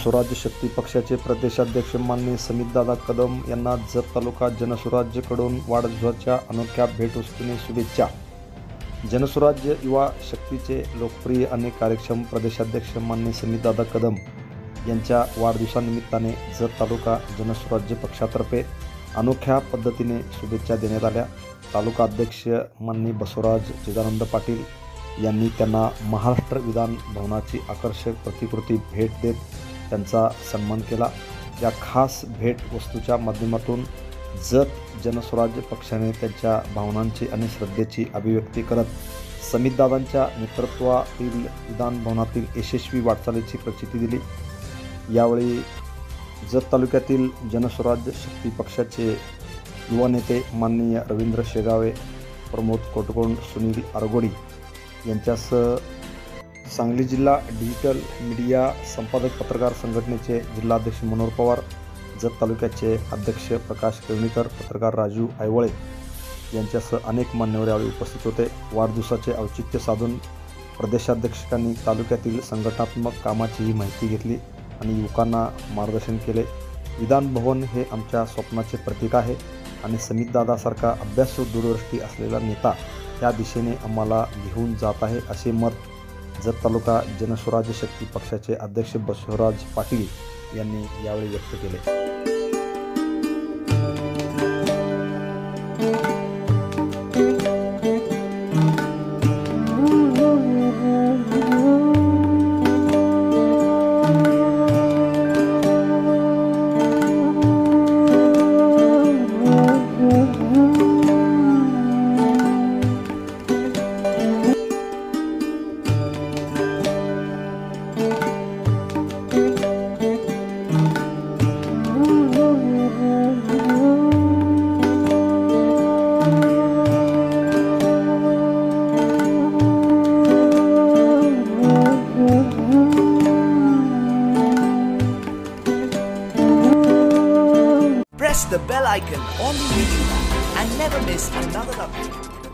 जनस्वराज्य शक्ती पक्षाचे प्रदेशाध्यक्ष माननीय समितदादा कदम यांना जत तालुका जनस्वराज्यकडून वाढदिवसाच्या अनोख्या भेटवस्तूने शुभेच्छा। जनस्वराज्य युवा शक्तीचे लोकप्रिय आणि कार्यक्षम प्रदेशाध्यक्ष माननीय समितदादा कदम यांच्या वाढदिवसानिमित्ताने जत तालुका जनस्वराज्य पक्षातर्फे अनोख्या पद्धतीने शुभेच्छा देण्यात आल्या। तालुका अध्यक्ष माननीय बसवराज चिदानंद पाटील यांनी त्यांना महाराष्ट्र विधान भवनाची आकर्षक प्रतिकृती भेट देत त्यांचा सन्मान केला। या खास भेट वस्तूच्या माध्यमातून जत जनस्वराज्य पक्षाने त्यांच्या भावनांची आणि श्रद्धेची अभिव्यक्ती करत समितदादांच्या नेतृत्वातील विधान भवनातील यशस्वी वाटचालीची प्रचिती दिली। यावेळी जत तालुक्यातील जनस्वराज्य शक्ती पक्षाचे युवा नेते माननीय रवींद्र शेगावे, प्रमोद कोटकोण, सुनील आरगोडी यांच्यासह सांगली जिल्हा डिजिटल मीडिया संपादक पत्रकार संघटनेचे जिल्हाध्यक्ष मनोहर पवार, जत तालुक्याचे अध्यक्ष प्रकाश केळणीकर, पत्रकार राजू आयवळे यांच्यासह अनेक मान्यवर यावेळी उपस्थित होते। वाढदिवसाचे औचित्य साधून प्रदेशाध्यक्षांनी तालुक्यातील संघटनात्मक कामाचीही माहिती घेतली आणि युवकांना मार्गदर्शन केले। विधान भवन हे आमच्या स्वप्नाचे प्रतीक आहे आणि समितदादासारखा अभ्यासू दूरदृष्टी असलेला नेता या दिशेने आम्हाला घेऊन जात आहे, असे मत जत तालुका जनस्वराज्य शक्ती पक्षाचे अध्यक्ष बसवराज पाटील यांनी यावेळी व्यक्त केले। Press the bell icon on the video and never miss another update.